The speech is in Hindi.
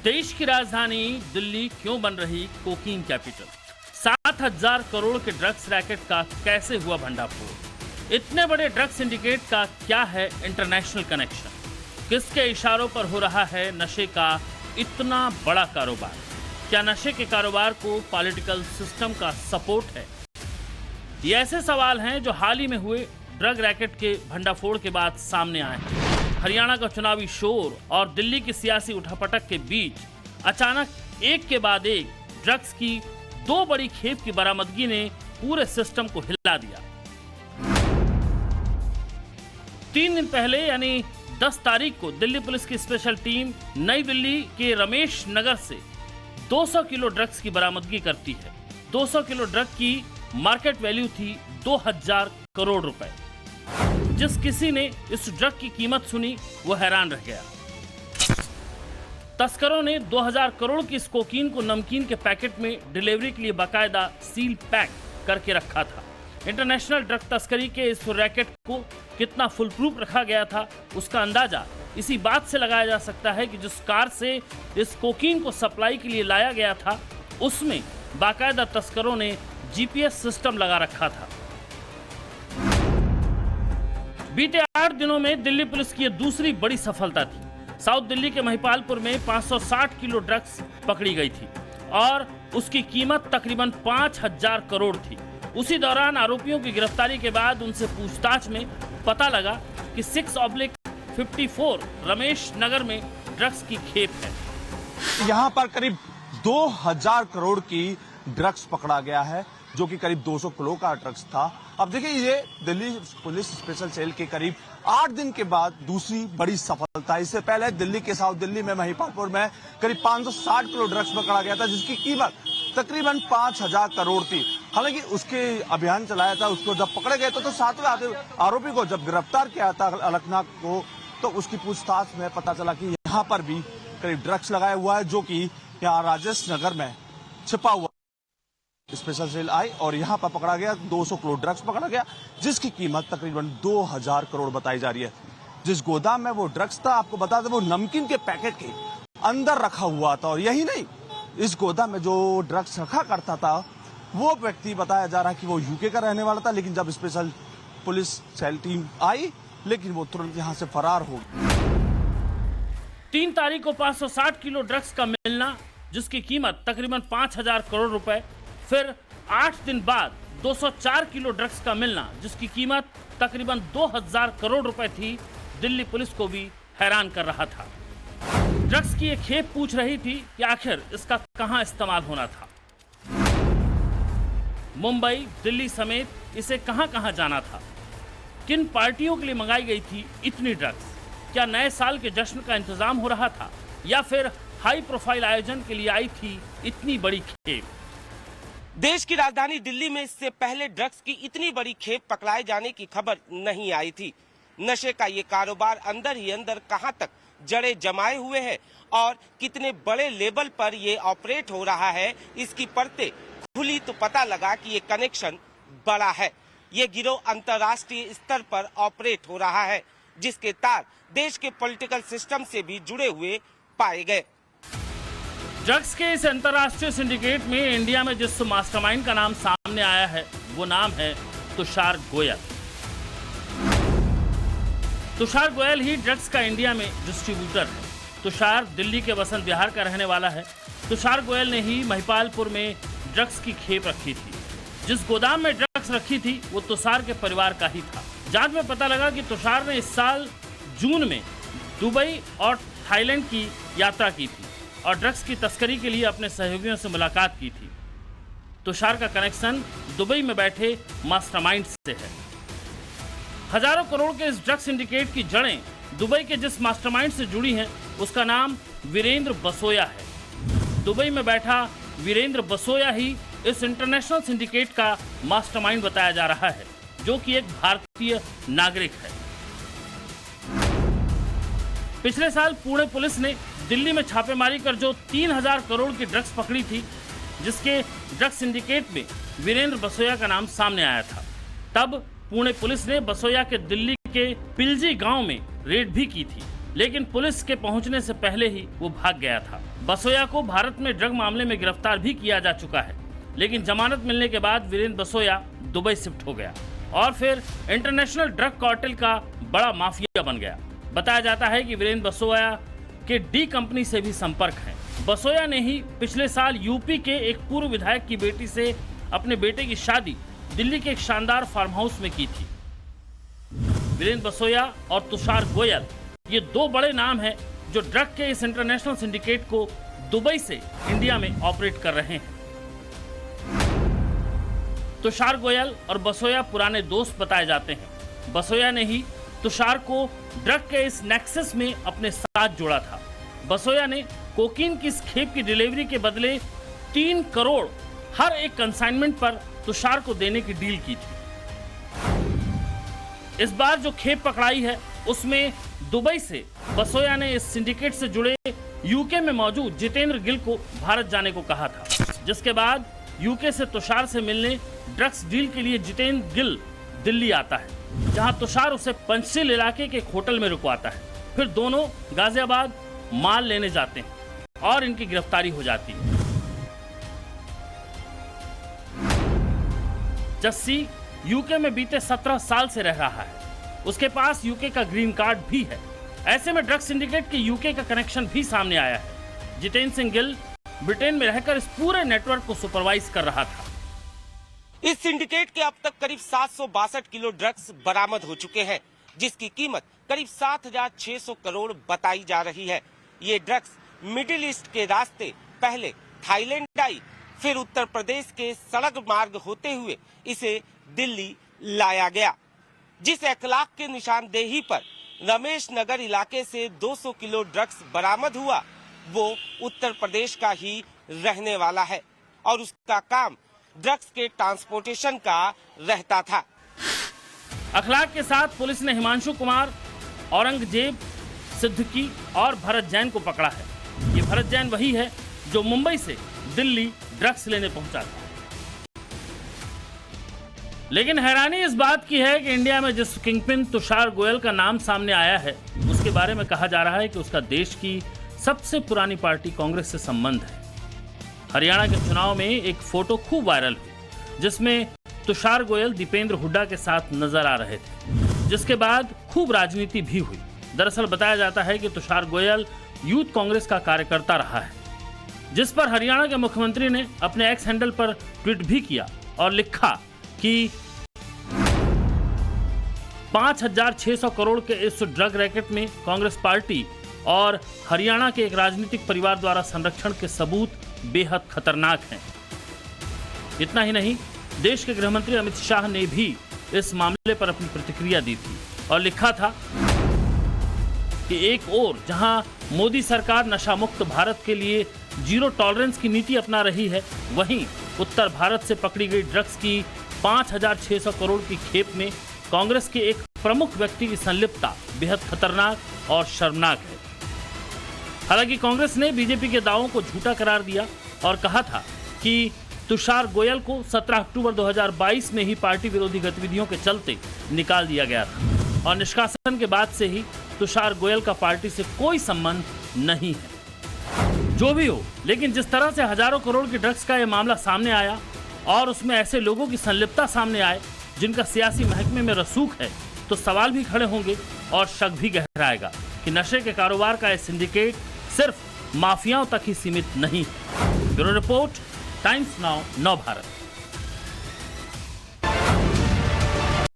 देश की राजधानी दिल्ली क्यों बन रही कोकीन कैपिटल? 7,000 करोड़ के ड्रग्स रैकेट का कैसे हुआ भंडाफोड़? इतने बड़े ड्रग्स सिंडिकेट का क्या है इंटरनेशनल कनेक्शन? किसके इशारों पर हो रहा है नशे का इतना बड़ा कारोबार? क्या नशे के कारोबार को पॉलिटिकल सिस्टम का सपोर्ट है? ये ऐसे सवाल हैं जो हाल ही में हुए ड्रग रैकेट के भंडाफोड़ के बाद सामने आए हैं। हरियाणा का चुनावी शोर और दिल्ली की सियासी उठापटक के बीच अचानक एक के बाद एक ड्रग्स की दो बड़ी खेप की बरामदगी ने पूरे सिस्टम को हिला दिया। 3 दिन पहले यानी 10 तारीख को दिल्ली पुलिस की स्पेशल टीम नई दिल्ली के रमेश नगर से 200 किलो ड्रग्स की बरामदगी करती है। 200 किलो ड्रग की मार्केट वैल्यू थी 2000 करोड़ रुपए। जिस किसी ने इस ड्रग की कीमत सुनी वो हैरान रह गया। तस्करों ने 2000 करोड़ की इस कोकीन को नमकीन के पैकेट में डिलीवरी के लिए बाकायदा सील पैक करके रखा था। इंटरनेशनल ड्रग तस्करी के इस रैकेट को कितना फुल प्रूफ रखा गया था उसका अंदाजा इसी बात से लगाया जा सकता है कि जिस कार से इस कोकीन को सप्लाई के लिए लाया गया था उसमें बाकायदा तस्करों ने जीपीएस सिस्टम लगा रखा था। बीते 8 दिनों में दिल्ली पुलिस की यह दूसरी बड़ी सफलता थी। साउथ दिल्ली के महिपालपुर में 560 किलो ड्रग्स पकड़ी गई थी और उसकी कीमत तकरीबन 5000 करोड़ थी। उसी दौरान आरोपियों की गिरफ्तारी के बाद उनसे पूछताछ में पता लगा कि 6/54 रमेश नगर में ड्रग्स की खेप है। यहाँ पर करीब 2000 करोड़ की ड्रग्स पकड़ा गया है, जो कि करीब 200 किलो का ड्रग्स था। अब देखिए, ये दिल्ली पुलिस स्पेशल सेल के करीब 8 दिन के बाद दूसरी बड़ी सफलता। इससे पहले दिल्ली के साउथ दिल्ली में महिपालपुर में करीब 560 किलो ड्रग्स पकड़ा गया था, जिसकी कीमत तकरीबन 5000 करोड़ थी। हालांकि उसके अभियान चलाया था, उसको जब पकड़े गए तो 7वें आरोपी को जब गिरफ्तार किया था अलकनाथ को, तो उसकी पूछताछ में पता चला कि यहाँ पर भी करीब ड्रग्स लगाया हुआ है, जो कि यहाँ राजेश नगर में छिपा हुआ। स्पेशल सेल आई और यहाँ पर पकड़ा गया 200 किलो ड्रग्स पकड़ा गया, जिसकी कीमत तकरीबन 2000 करोड़ बताई जा रही है। जिस गोदाम में वो ड्रग्स था, आपको बता दें, वो नमकीन के पैकेट के अंदर रखा हुआ था। और यही नहीं, इस गोदाम में जो ड्रग्स रखा करता था वो व्यक्ति बताया जा रहा है कि वो यूके का रहने वाला था, लेकिन जब स्पेशल पुलिस सेल टीम आई, लेकिन वो तुरंत यहाँ से फरार हो गई। 3 तारीख को 560 किलो ड्रग्स का मिलना, जिसकी कीमत तकरीबन 5000 करोड़ रुपए। फिर 8 दिन बाद 204 किलो ड्रग्स का मिलना, जिसकी कीमत तकरीबन 2000 करोड़ रुपए थी, दिल्ली पुलिस को भी हैरान कर रहा था। ड्रग्स की ये खेप पूछ रही थी कि आखिर इसका कहां इस्तेमाल होना था। मुंबई, दिल्ली समेत इसे कहां कहां जाना था? किन पार्टियों के लिए मंगाई गई थी इतनी ड्रग्स? क्या नए साल के जश्न का इंतजाम हो रहा था या फिर हाई प्रोफाइल आयोजन के लिए आई थी इतनी बड़ी खेप? देश की राजधानी दिल्ली में इससे पहले ड्रग्स की इतनी बड़ी खेप पकड़ाए जाने की खबर नहीं आई थी। नशे का ये कारोबार अंदर ही अंदर कहां तक जड़ें जमाए हुए है और कितने बड़े लेवल पर ये ऑपरेट हो रहा है, इसकी परतें खुली तो पता लगा कि ये कनेक्शन बड़ा है। ये गिरोह अंतर्राष्ट्रीय स्तर पर ऑपरेट हो रहा है, जिसके तार देश के पॉलिटिकल सिस्टम से भी जुड़े हुए पाए गए। ड्रग्स के इस अंतर्राष्ट्रीय सिंडिकेट में इंडिया में जिस मास्टरमाइंड का नाम सामने आया है वो नाम है तुषार गोयल। तुषार गोयल ही ड्रग्स का इंडिया में डिस्ट्रीब्यूटर है। तुषार दिल्ली के बसंत विहार का रहने वाला है। तुषार गोयल ने ही महिपालपुर में ड्रग्स की खेप रखी थी। जिस गोदाम में ड्रग्स रखी थी वो तुषार के परिवार का ही था। जांच में पता लगा कि तुषार ने इस साल जून में दुबई और थाईलैंड की यात्रा की थी और ड्रग्स की तस्करी के लिए अपने सहयोगियों से मुलाकात की थी। तुषार का कनेक्शन दुबई में बैठे मास्टरमाइंड से है। हजारों करोड़ के इस ड्रग्स सिंडिकेट की जड़ें दुबई के जिस मास्टरमाइंड से जुड़ी हैं उसका नाम वीरेंद्र बसोया है। दुबई में बैठा वीरेंद्र बसोया ही इस इंटरनेशनल सिंडिकेट का मास्टरमाइंड बताया जा रहा है, जो कि एक भारतीय नागरिक है। पिछले साल पुणे पुलिस ने दिल्ली में छापेमारी कर जो 3000 करोड़ की ड्रग्स पकड़ी थी, जिसके ड्रग्स सिंडिकेट में वीरेंद्र बसोया का नाम सामने आया था, तब पुणे पुलिस ने बसोया के दिल्ली के पिलजी गांव में रेड भी की थी, लेकिन पुलिस के पहुंचने से पहले ही वो भाग गया था। बसोया को भारत में ड्रग मामले में गिरफ्तार भी किया जा चुका है, लेकिन जमानत मिलने के बाद वीरेंद्र बसोया दुबई शिफ्ट हो गया और फिर इंटरनेशनल ड्रग कार्टेल का बड़ा माफिया बन गया। बताया जाता है कि वीरेंद्र बसोया के डी कंपनी से भी संपर्क है। बसोया ने ही पिछले साल यूपी के एक पूर्व विधायक की बेटी से अपने बेटे की शादी दिल्ली के एक शानदार फार्म हाउस में की थी। वीरेंद्र बसोया और तुषार गोयल ये दो बड़े नाम हैं जो ड्रग के इस इंटरनेशनल सिंडिकेट को दुबई से इंडिया में ऑपरेट कर रहे हैं। तुषार गोयल और बसोया पुराने दोस्त बताए जाते हैं। बसोया ने ही तुषार को ड्रग के इस नेक्सस में अपने साथ जोड़ा था। बसोया ने कोकीन की इस खेप की डिलीवरी के बदले 3 करोड़ हर एक कंसाइनमेंट पर तुषार को देने की डील की थी। इस बार जो खेप पकड़ाई है उसमें दुबई से बसोया ने इस सिंडिकेट से जुड़े यूके में मौजूद जितेंद्र गिल को भारत जाने को कहा था, जिसके बाद यूके से तुषार से मिलने ड्रग्स डील के लिए जितेंद्र गिल दिल्ली आता है, जहां तुषार उसे पंचशील इलाके के एक होटल में रुकवाता है। फिर दोनों गाजियाबाद माल लेने जाते हैं और इनकी गिरफ्तारी हो जाती है। जस्सी यूके में बीते 17 साल से रह रहा है। उसके पास यूके का ग्रीन कार्ड भी है। ऐसे में ड्रग सिंडिकेट के यूके का कनेक्शन भी सामने आया है। जितेंद्र सिंह गिल ब्रिटेन में रहकर इस पूरे नेटवर्क को सुपरवाइज कर रहा था। इस सिंडिकेट के अब तक करीब 762 किलो ड्रग्स बरामद हो चुके हैं, जिसकी कीमत करीब 7,600 करोड़ बताई जा रही है। ये ड्रग्स मिडिल ईस्ट के रास्ते पहले थाईलैंड आई, फिर उत्तर प्रदेश के सड़क मार्ग होते हुए इसे दिल्ली लाया गया। जिस इखलाक के निशानदेही पर रमेश नगर इलाके से 200 किलो ड्रग्स बरामद हुआ, वो उत्तर प्रदेश का ही रहने वाला है और उसका काम ड्रग्स के ट्रांसपोर्टेशन का रहता था। अखलाक के साथ पुलिस ने हिमांशु कुमार, औरंगजेब सिद्दीकी और भरत जैन को पकड़ा है। ये भरत जैन वही है जो मुंबई से दिल्ली ड्रग्स लेने पहुंचा था। लेकिन हैरानी इस बात की है कि इंडिया में जिस किंगपिन तुषार गोयल का नाम सामने आया है, उसके बारे में कहा जा रहा है कि उसका देश की सबसे पुरानी पार्टी कांग्रेस से संबंध है। हरियाणा के चुनाव में एक फोटो खूब वायरल हुई, जिसमें तुषार गोयल दीपेंद्र हुड्डा के साथ नजर आ रहे थे, जिसके बाद खूब राजनीति भी हुई। दरअसल बताया जाता है कि तुषार गोयल यूथ कांग्रेस का कार्यकर्ता रहा है, जिस पर हरियाणा के मुख्यमंत्री ने अपने एक्स हैंडल पर ट्वीट भी किया और लिखा कि 5,600 करोड़ के इस ड्रग रैकेट में कांग्रेस पार्टी और हरियाणा के एक राजनीतिक परिवार द्वारा संरक्षण के सबूत बेहद खतरनाक हैं। इतना ही नहीं, देश के गृहमंत्री अमित शाह ने भी इस मामले पर अपनी प्रतिक्रिया दी थी और लिखा था कि एक ओर जहां मोदी सरकार नशा मुक्त भारत के लिए जीरो टॉलरेंस की नीति अपना रही है, वहीं उत्तर भारत से पकड़ी गई ड्रग्स की 5,600 करोड़ की खेप में कांग्रेस के एक प्रमुख व्यक्ति की संलिप्तता बेहद खतरनाक और शर्मनाक है। हालांकि कांग्रेस ने बीजेपी के दावों को झूठा करार दिया और कहा था कि तुषार गोयल को 17 अक्टूबर 2022 में ही पार्टी विरोधी गतिविधियों के चलते निकाल दिया गया था और निष्कासन के बाद से ही तुषार गोयल का पार्टी से कोई संबंध नहीं है। जो भी हो, लेकिन जिस तरह से हजारों करोड़ की ड्रग्स का यह मामला सामने आया और उसमें ऐसे लोगों की संलिप्तता सामने आए जिनका सियासी महकमे में रसूख है, तो सवाल भी खड़े होंगे और शक भी गहराएगा कि नशे के कारोबार का यह सिंडिकेट सिर्फ माफियाओं तक ही सीमित नहीं है। ब्यूरो रिपोर्ट, टाइम्स नाउ, नव भारत।